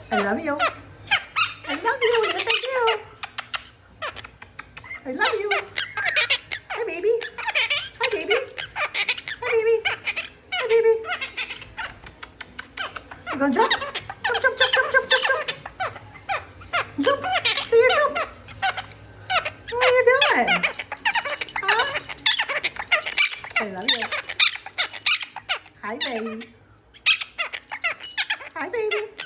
I love you. I love you. Yes, I do. I love you. Hi, baby. Hi, baby. Hi, baby. Hi, baby. You gonna jump? Jump, jump, jump, jump, jump, jump, jump. Jump. See you jump. What are you doing? Huh? I love you. Hi, baby. Hi, baby.